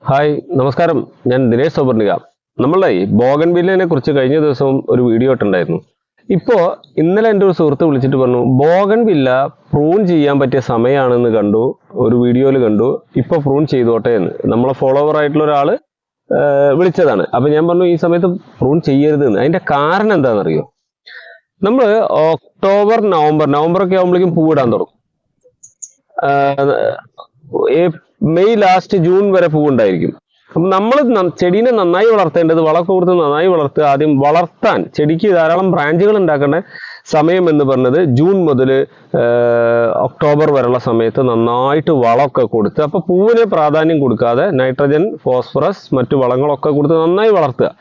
Hi നമസ്കാരം. ഞാൻ ദിനേശ് സൗപർണിക. നമ്മളെ ബോഗൺവില്ലിനെ കുറിച്ച് കഴിഞ്ഞ ദിവസം ഒരു വീഡിയോ ഇട്ടുണ്ടായിരുന്നു. ഇന്നലെ എൻ്റെ ഒരു സുഹൃത്ത് വിളിച്ചിട്ട് പറഞ്ഞു, ബോഗൺവില്ല പ്രൂൺ ചെയ്യാൻ പറ്റിയ സമയമാണെന്ന് കണ്ടു, ഒരു വീഡിയോയിൽ കണ്ടു, ഇപ്പോൾ പ്രൂൺ ചെയ്തോട്ടെ എന്ന് നമ്മളെ ഫോളോവർ ആയിട്ടുള്ള ഒരാൾ വിളിച്ചതാണ്. അപ്പം ഞാൻ പറഞ്ഞു ഈ സമയത്ത് പ്രൂൺ ചെയ്യരുത് എന്ന്. അതിൻ്റെ കാരണം എന്താണെന്നറിയോ? നമ്മൾ ഒക്ടോബർ നവംബറൊക്കെ ആകുമ്പോഴേക്കും പൂവിടാൻ തുടങ്ങും. മെയ് ലാസ്റ്റ് ജൂൺ വരെ പൂവുണ്ടായിരിക്കും. അപ്പം നമ്മൾ ചെടീനെ നന്നായി വളർത്തേണ്ടത്, വളമൊക്കെ കൊടുത്ത് നന്നായി വളർത്തുക. ആദ്യം വളർത്താൻ ചെടിക്ക് ധാരാളം ബ്രാഞ്ചുകൾ ഉണ്ടാക്കേണ്ട സമയം എന്ന് പറഞ്ഞത് ജൂൺ മുതൽ ഒക്ടോബർ വരെയുള്ള സമയത്ത് നന്നായിട്ട് വളമൊക്കെ കൊടുത്ത്, അപ്പോൾ പൂവിന് പ്രാധാന്യം കൊടുക്കാതെ നൈട്രജൻ, ഫോസ്ഫറസ്, മറ്റു വളങ്ങളൊക്കെ കൊടുത്ത് നന്നായി വളർത്തുക.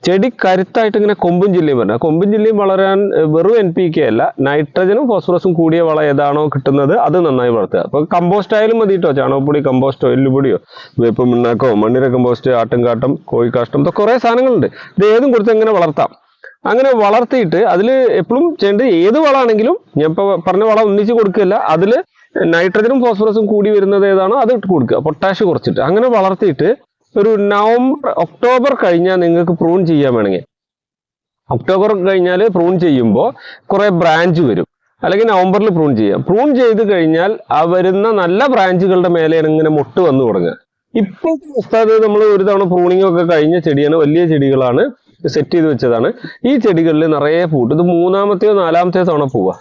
ചെടി കരുത്തായിട്ട് ഇങ്ങനെ കൊമ്പും ജില്ലയും വരണം. കൊമ്പും ജില്ലയും വളരാൻ വെറും NPK അല്ല, നൈട്രജനും ഫോസ്ഫറസും കൂടിയ വളം ഏതാണോ കിട്ടുന്നത് അത് നന്നായി വളർത്തുക. അപ്പോൾ കമ്പോസ്റ്റ് ആയാലും മതി കേട്ടോ. ചാണകപ്പൊടി, കമ്പോസ്റ്റോ, എല്ലുപൊടിയോ, വേപ്പ് മിണ്ണാക്കോ, മണ്ണിര കമ്പോസ്റ്റ്, ആട്ടുംകാട്ടം, കോഴിക്കാഷ്ടം, ഇതൊക്കെ കുറേ സാധനങ്ങളുണ്ട്. ഇത് ഏതും കൊടുത്ത് എങ്ങനെ വളർത്താം. അങ്ങനെ വളർത്തിയിട്ട് അതിൽ എപ്പോഴും ചെയ്യേണ്ടത്, ഏത് വളമാണെങ്കിലും ഞാൻ ഇപ്പോൾ പറഞ്ഞ വളം ഒന്നിച്ച് കൊടുക്കുകയല്ല, അതിൽ നൈട്രജനും ഫോസ്ഫറസും കൂടി വരുന്നത് ഏതാണോ അത് ഇട്ട് കൊടുക്കുക, പൊട്ടാഷ് കുറച്ചിട്ട്. അങ്ങനെ വളർത്തിയിട്ട് ഒരു ഒക്ടോബർ കഴിഞ്ഞാൽ നിങ്ങൾക്ക് പ്രൂൺ ചെയ്യാൻ വേണമെങ്കിൽ, ഒക്ടോബർ കഴിഞ്ഞാൽ പ്രൂൺ ചെയ്യുമ്പോൾ കുറേ ബ്രാഞ്ച് വരും. അല്ലെങ്കിൽ നവംബറിൽ പ്രൂൺ ചെയ്യാം. പ്രൂൺ ചെയ്ത് കഴിഞ്ഞാൽ ആ വരുന്ന നല്ല ബ്രാഞ്ചുകളുടെ മേലെയാണ് ഇങ്ങനെ മുട്ട് വന്നു തുടങ്ങുക. ഇപ്പോഴത്തെ അവസ്ഥ നമ്മൾ ഒരു തവണ പ്രൂണിംഗ് ഒക്കെ കഴിഞ്ഞ ചെടിയാണ്, വലിയ ചെടികളാണ്, സെറ്റ് ചെയ്ത് വെച്ചതാണ്. ഈ ചെടികളിൽ നിറയെ പൂട്ട്. ഇത് മൂന്നാമത്തെയോ നാലാമത്തെയോ തവണ പൂവാ.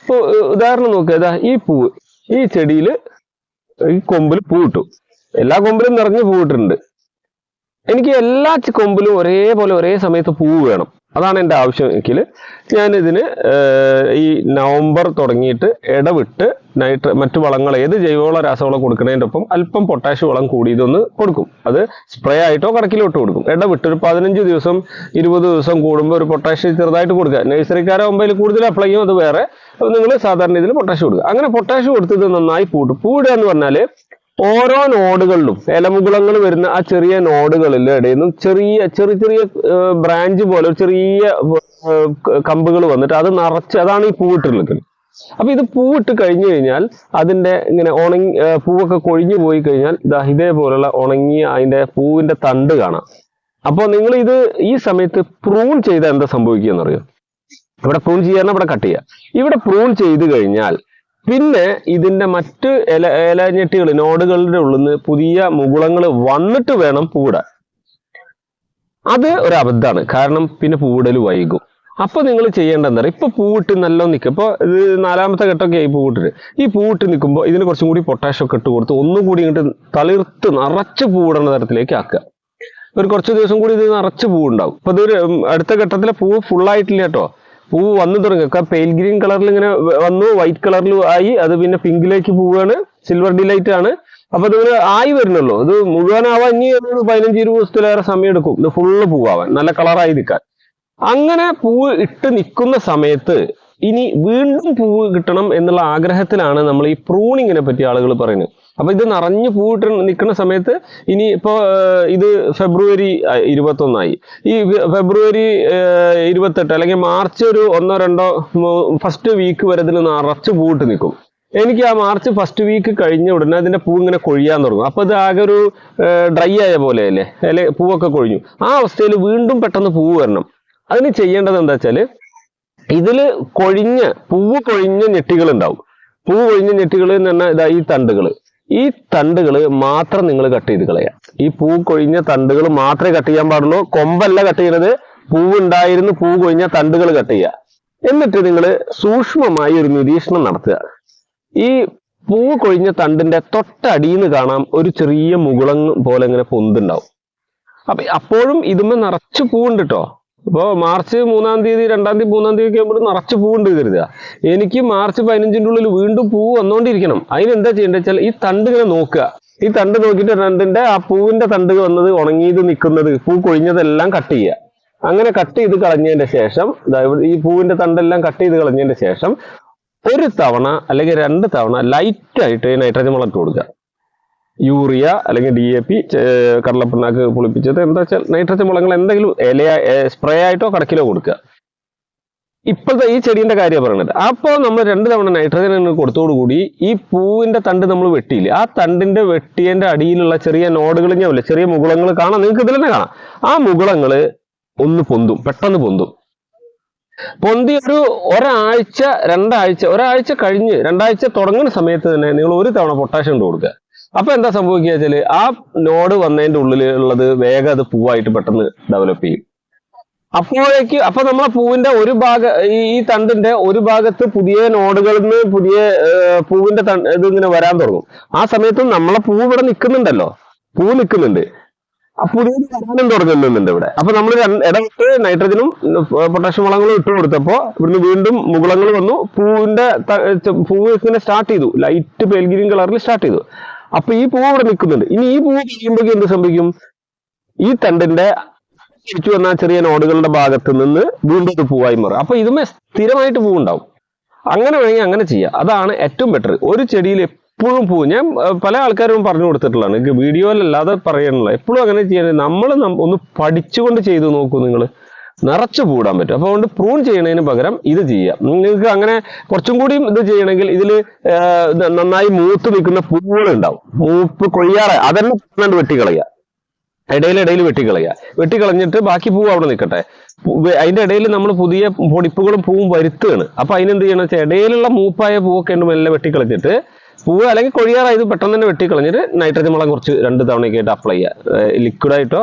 ഇപ്പോൾ ഉദാഹരണം നോക്കുക, ഇതാ ഈ പൂവ്, ഈ ചെടിയിൽ ഈ കൊമ്പിൽ പൂ ഇട്ടു. എല്ലാ കൊമ്പിലും നിറഞ്ഞ് പൂവിട്ടുണ്ട്. എനിക്ക് എല്ലാ കൊമ്പിലും ഒരേപോലെ ഒരേ സമയത്ത് പൂവ് വേണം. അതാണ് എൻ്റെ ആവശ്യമെങ്കിൽ ഞാനിതിന് ഈ നവംബർ തുടങ്ങിയിട്ട് ഇടവിട്ട് മറ്റു വളങ്ങൾ, ഏത് ജൈവവള രാസവളം കൊടുക്കുന്നതിൻ്റെ ഒപ്പം അല്പം പൊട്ടാഷ് വളം കൂടി ഇതൊന്ന് കൊടുക്കും. അത് സ്പ്രേ ആയിട്ടോ കടക്കിലോട്ടോ കൊടുക്കും. ഇടവിട്ട് ഒരു 15 ദിവസം 20 ദിവസം കൂടുമ്പോൾ ഒരു പൊട്ടാഷ് ചെറുതായിട്ട് കൊടുക്കുക. നഴ്സറിക്കാരാകുമ്പോൾ കൂടുതൽ അപ്ലൈ ചെയ്യും, അത് വേറെ. നിങ്ങൾ സാധാരണ ഇതിൽ പൊട്ടാഷ് കൊടുക്കുക. അങ്ങനെ പൊട്ടാഷ് കൊടുത്ത് ഇത് നന്നായി പൂടുക എന്ന് പറഞ്ഞാൽ ഓരോ നോഡുകളിലും ഇലമുകുളങ്ങൾ വരുന്ന ആ ചെറിയ നോഡുകളിൽ ഇടയിൽ നിന്നും ചെറിയ ബ്രാഞ്ച് പോലെ ചെറിയ കമ്പുകൾ വന്നിട്ട് അത് നിറച്ച്, അതാണ് ഈ പൂവിട്ട് നിൽക്കുന്നത്. അപ്പൊ ഇത് പൂവിട്ട് കഴിഞ്ഞു കഴിഞ്ഞാൽ അതിന്റെ ഇങ്ങനെ പൂവൊക്കെ കൊഴിഞ്ഞു പോയി കഴിഞ്ഞാൽ ഇതേപോലുള്ള ഉണങ്ങിയ അതിന്റെ പൂവിന്റെ തണ്ട് കാണാം. അപ്പോൾ നിങ്ങൾ ഇത് ഈ സമയത്ത് പ്രൂൺ ചെയ്താൽ എന്താ സംഭവിക്കുക എന്നറിയോ? ഇവിടെ പ്രൂൺ ചെയ്യാൻ ഇവിടെ കട്ട് ചെയ്യുക. ഇവിടെ പ്രൂൺ ചെയ്ത് കഴിഞ്ഞാൽ പിന്നെ ഇതിന്റെ മറ്റ് ഇലഞ്ഞെട്ടികൾ, നോഡുകളുടെ ഉള്ളിൽ നിന്ന് പുതിയ മുകുളങ്ങൾ വന്നിട്ട് വേണം പൂവിടാൻ. അത് ഒരു അബദ്ധമാണ്. കാരണം പിന്നെ പൂവിടൽ വൈകും. അപ്പൊ നിങ്ങൾ ചെയ്യേണ്ടത് എന്താ പറയുക, ഇപ്പൊ പൂവിട്ട് നല്ലോണം നിൽക്കുക. ഇപ്പൊ ഇത് 4ാമത്തെ ഘട്ടമൊക്കെ ആയി പൂവിട്ടിട്ട്. ഈ പൂവിട്ട് നിൽക്കുമ്പോൾ ഇതിന് കുറച്ചും കൂടി പൊട്ടാഷൊക്കെ ഇട്ട് കൊടുത്ത് ഒന്നും കൂടി ഇങ്ങോട്ട് തളിർത്ത് നിറച്ച് പൂവിടുന്ന തരത്തിലേക്ക് ആക്കുക. ഒരു കുറച്ച് ദിവസം കൂടി ഇത് നിറച്ച് പൂവുണ്ടാവും. അപ്പൊ ഇതൊരു അടുത്ത ഘട്ടത്തിലെ പൂവ് ഫുള്ളായിട്ടില്ല കേട്ടോ. പൂവ് വന്നു തുടങ്ങുക. പെയിൽ ഗ്രീൻ കളറിൽ ഇങ്ങനെ വന്നു, വൈറ്റ് കളറിൽ ആയി, അത് പിന്നെ പിങ്കിലേക്ക് പോവുകയാണ്, സിൽവർ ഡിലൈറ്റ് ആണ്. അപ്പൊ നിങ്ങൾ ആയി വരുന്നുള്ളൂ. ഇത് മുഴുവനാവാൻ ഇനി 15-20 ദിവസത്തിലേറെ സമയം എടുക്കും ഇത് ഫുള്ള് പൂവാൻ, നല്ല കളറായി നിൽക്കാൻ. അങ്ങനെ പൂവ് ഇട്ട് നിൽക്കുന്ന സമയത്ത് ഇനി വീണ്ടും പൂവ് കിട്ടണം എന്നുള്ള ആഗ്രഹത്തിലാണ് നമ്മൾ ഈ പ്രൂണിങ്ങിനെ പറ്റി ആളുകൾ പറയുന്നത്. അപ്പൊ ഇത് നിറഞ്ഞു പൂവിട്ട് നിൽക്കുന്ന സമയത്ത് ഇനി ഇത് ഫെബ്രുവരി 21 ഈ ഫെബ്രുവരി 28 അല്ലെങ്കിൽ മാർച്ച് ഒരു 1-2 ഫസ്റ്റ് വീക്ക് വരെ ഇതിൽ നിറച്ച് പൂവിട്ട് നിൽക്കും. എനിക്ക് ആ മാർച്ച് ഫസ്റ്റ് വീക്ക് കഴിഞ്ഞ ഉടനെ അതിന്റെ പൂ ഇങ്ങനെ കൊഴിയാൻ തുടങ്ങും. അപ്പൊ ഇത് ആകെ ഒരു ഡ്രൈ ആയ പോലെയല്ലേ, അല്ലെ, പൂവൊക്കെ കൊഴിഞ്ഞു. ആ അവസ്ഥയിൽ വീണ്ടും പെട്ടെന്ന് പൂവ് വരണം. അതിന് ചെയ്യേണ്ടത് എന്താ വെച്ചാല്, ഇതില് പൂവ് കൊഴിഞ്ഞ ഞെട്ടികൾ ഉണ്ടാവും. പൂവ് കൊഴിഞ്ഞ ഞെട്ടികൾ എന്ന് പറഞ്ഞാൽ ഈ തണ്ടുകൾ മാത്രം നിങ്ങൾ കട്ട് ചെയ്ത് കളയാം. ഈ പൂ കൊഴിഞ്ഞ തണ്ടുകൾ മാത്രമേ കട്ട് ചെയ്യാൻ പാടുള്ളൂ. കൊമ്പല്ല കട്ട് ചെയ്യുന്നത്, പൂവുണ്ടായിരുന്നു പൂ കൊഴിഞ്ഞ തണ്ടുകൾ കട്ട് ചെയ്യുക. എന്നിട്ട് നിങ്ങൾ സൂക്ഷ്മമായി ഒരു നിരീക്ഷണം നടത്തുക. ഈ പൂവ് കൊഴിഞ്ഞ തണ്ടിന്റെ തൊട്ടടിയിൽ നിന്ന് കാണാം ഒരു ചെറിയ മുകുളം പോലെ ഇങ്ങനെ പൊന്തുണ്ടാവും. അപ്പോഴും ഇതുമ്മ നിറച്ച് പൂവുണ്ട് കേട്ടോ. ഇപ്പോൾ മാർച്ച് 3-ാം തീയതി 2-ാം തീയതി 3-ാം തീയതി ഒക്കെ ആകുമ്പോൾ നിറച്ച് പൂവുണ്ട് കരുതുക. എനിക്ക് മാർച്ച് 15-ന്റെ ഉള്ളിൽ വീണ്ടും പൂവ് വന്നുകൊണ്ടിരിക്കണം. അതിനെന്താ ചെയ്യേണ്ടത് വെച്ചാൽ ഈ തണ്ട് ഇങ്ങനെ നോക്കുക. ഈ തണ്ട് നോക്കിയിട്ട് തണ്ടിന്റെ ആ പൂവിന്റെ തണ്ട് വന്നത്, ഉണങ്ങിയത്, നിൽക്കുന്നത്, പൂ കൊഴിഞ്ഞതെല്ലാം കട്ട് ചെയ്യുക. അങ്ങനെ കട്ട് ചെയ്ത് കളഞ്ഞതിന്റെ ശേഷം, ഈ പൂവിന്റെ തണ്ടെല്ലാം കട്ട് ചെയ്ത് കളഞ്ഞതിന്റെ ശേഷം ഒരു തവണ അല്ലെങ്കിൽ 2 തവണ ലൈറ്റായിട്ട് നൈട്രജൻ വളം ഇട്ട് കൊടുക്കുക. യൂറിയ അല്ലെങ്കിൽ DAP, കടലപ്പിണ്ണാക്ക് പുളിപ്പിച്ചത്, എന്താ വെച്ചാൽ നൈട്രജൻ വളങ്ങൾ എന്തെങ്കിലും സ്പ്രേ ആയിട്ടോ കടക്കിലോ കൊടുക്കുക. ഇപ്പോഴത്തെ ഈ ചെടീന്റെ കാര്യം പറയുന്നത്. അപ്പോൾ നമ്മൾ 2 തവണ നൈട്രജൻ കൊടുത്തോടുകൂടി ഈ പൂവിന്റെ തണ്ട് നമ്മൾ വെട്ടിയില്ലേ, ആ തണ്ടിന്റെ വെട്ടിയതിന്റെ അടിയിലുള്ള ചെറിയ നോടുകൾ ഞാവില്ല, ചെറിയ മുകുളങ്ങൾ കാണാം, നിങ്ങൾക്ക് ഇതിൽ തന്നെ കാണാം. ആ മുകുളങ്ങൾ ഒന്ന് പൊന്തും, പെട്ടെന്ന് പൊന്തും. പൊന്തി ഒരാഴ്ച ഒരാഴ്ച കഴിഞ്ഞ് 2 ആഴ്ച തുടങ്ങുന്ന സമയത്ത് തന്നെ നിങ്ങൾ 1 തവണ പൊട്ടാഷ്യം ഇട്ട് കൊടുക്കുക. അപ്പൊ എന്താ സംഭവിക്കുക വെച്ചാല് ആ നോട് വന്നതിന്റെ ഉള്ളിലുള്ളത് വേഗം അത് പൂവായിട്ട് പെട്ടെന്ന് ഡെവലപ്പ് ചെയ്യും. അപ്പൊ നമ്മളെ പൂവിന്റെ ഒരു ഈ തണ്ടിന്റെ ഒരു ഭാഗത്ത് പുതിയ നോടുകളിൽ നിന്ന് പുതിയ പൂവിന്റെ ഇത് ഇങ്ങനെ വരാൻ തുടങ്ങും. ആ സമയത്ത് നമ്മളെ പൂവ് ഇവിടെ നിൽക്കുന്നുണ്ടല്ലോ, പൂവ് നിൽക്കുന്നുണ്ട്, ആ പുതിയത് വരാനും തുടങ്ങുന്നുണ്ട് ഇവിടെ. അപ്പൊ നമ്മൾ ഇടവിട്ട് നൈട്രജനും പൊട്ടാഷ്യം വളങ്ങളും ഇട്ട് കൊടുത്തപ്പോ ഇവിടുന്ന് വീണ്ടും മുകുളങ്ങൾ വന്നു, പൂവ് ഇങ്ങനെ സ്റ്റാർട്ട് ചെയ്തു, ലൈറ്റ് പേൽ ഗ്രീൻ കളറിൽ സ്റ്റാർട്ട് ചെയ്തു. അപ്പൊ ഈ പൂവ് ഇവിടെ നിൽക്കുന്നുണ്ട്. ഇനി ഈ പൂവ് കഴിയുമ്പോഴേക്കും എന്ത് സംഭവിക്കും, ഈ തണ്ടിന്റെ തിരിച്ചു വന്ന ചെറിയ നോടുകളുടെ ഭാഗത്ത് നിന്ന് വീണ്ടും ഇത് പൂവായി മാറും. അപ്പൊ ഇതുമേ സ്ഥിരമായിട്ട് പൂവുണ്ടാവും. അങ്ങനെ വേണമെങ്കിൽ അങ്ങനെ ചെയ്യാം, അതാണ് ഏറ്റവും ബെറ്റർ. ഒരു ചെടിയിൽ എപ്പോഴും പൂവ്, ഞാൻ പല ആൾക്കാരും പറഞ്ഞു കൊടുത്തിട്ടുള്ളതാണ്, എനിക്ക് വീഡിയോയിലല്ലാതെ പറയാനുള്ള, എപ്പോഴും അങ്ങനെ ചെയ്യാൻ നമ്മൾ ഒന്ന് പഠിച്ചുകൊണ്ട് ചെയ്തു നോക്കൂ, നിങ്ങൾ നിറച്ചു പൂടാൻ പറ്റും. അപ്പോൾ അതുകൊണ്ട് പ്രൂൺ ചെയ്യണതിന് പകരം ഇത് ചെയ്യാം. നിങ്ങൾക്ക് അങ്ങനെ കുറച്ചും കൂടി ഇത് ചെയ്യണമെങ്കിൽ ഇതിൽ നന്നായി മൂത്ത് നിൽക്കുന്ന പൂവുകൾ ഉണ്ടാവും, മൂപ്പ് കൊയ്യാറെ അതെല്ലാം വെട്ടിക്കളയുക, ഇടയിൽ വെട്ടിക്കളഞ്ഞിട്ട് ബാക്കി പൂവ് അവിടെ നിൽക്കട്ടെ. അതിന്റെ ഇടയിൽ നമ്മൾ പുതിയ പൊടിപ്പുകളും പൂവും വരുത്തുകയാണ്. അപ്പൊ അതിനെന്ത് ചെയ്യണം വെച്ചാൽ ഇടയിലുള്ള മൂപ്പായ പൂവൊക്കെ ഉണ്ട് മെല്ലെ വെട്ടിക്കളഞ്ഞിട്ട്, പൂവ് അല്ലെങ്കിൽ കൊഴിയാറായത് പെട്ടെന്ന് തന്നെ വെട്ടിക്കളഞ്ഞിട്ട് നൈട്രജൻ വളം കുറച്ച് 2 തവണയൊക്കെ ആയിട്ട് അപ്ലൈ ചെയ്യുക. ലിക്വിഡായിട്ടോ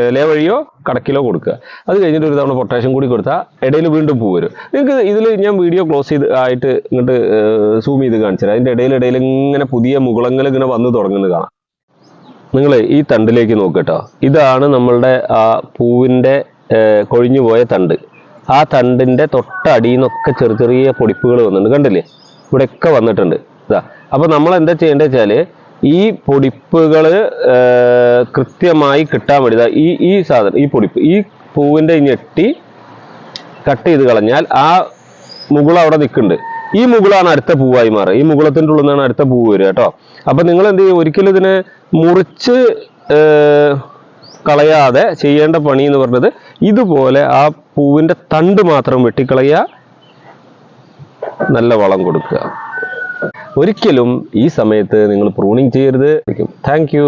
ഇല വഴിയോ കടക്കിലോ കൊടുക്കുക. അത് കഴിഞ്ഞിട്ട് 1 തവണ പൊട്ടാഷ്യം കൂടി കൊടുത്താൽ ഇടയിൽ വീണ്ടും പൂ വരും. നിങ്ങൾക്ക് ഇതിൽ ഞാൻ വീഡിയോ ക്ലോസ് ചെയ്ത് ആയിട്ട് ഇങ്ങോട്ട് സൂം ചെയ്ത് കാണിച്ചുതരാം. അതിന്റെ ഇടയിൽ ഇങ്ങനെ പുതിയ മുകുളങ്ങൾ ഇങ്ങനെ വന്നു തുടങ്ങുന്നത് കാണാം. നിങ്ങൾ ഈ തണ്ടിലേക്ക് നോക്കട്ടോ, ഇതാണ് നമ്മളുടെ ആ പൂവിന്റെ കൊഴിഞ്ഞു പോയ തണ്ട്. ആ തണ്ടിന്റെ തൊട്ടടിയിൽ നിന്നൊക്കെ ചെറിയ പൊടിപ്പുകൾ വന്നിട്ടുണ്ട്, കണ്ടില്ലേ, ഇവിടെയൊക്കെ വന്നിട്ടുണ്ട്. ഇതാ, അപ്പൊ നമ്മൾ എന്താ ചെയ്യേണ്ടത് വെച്ചാല് ഈ പൊടിപ്പുകൾ കൃത്യമായി കിട്ടാൻ വേണ്ടി ഈ സാധനം, ഈ പൊടിപ്പ് ഈ പൂവിന്റെ ഞെട്ടി കട്ട് ചെയ്ത് കളഞ്ഞാൽ ആ മുകുളം അവിടെ നിൽക്കുന്നുണ്ട്. ഈ മുകുളാണ് അടുത്ത പൂവായി മാറുക. ഈ മുകുളത്തിന്റെ ഉള്ളിൽ നിന്നാണ് അടുത്ത പൂവ് വരിക കേട്ടോ. അപ്പൊ നിങ്ങൾ എന്ത് ചെയ്യും, ഒരിക്കലും ഇതിനെ മുറിച്ച് കളയാതെ ചെയ്യേണ്ട പണി എന്ന് പറഞ്ഞത് ഇതുപോലെ ആ പൂവിന്റെ തണ്ട് മാത്രം വെട്ടിക്കളയുക, നല്ല വളം കൊടുക്കുക. ഒരിക്കലും ഈ സമയത്ത് നിങ്ങൾ പ്രൂണിങ് ചെയ്യരുത്. Thank you.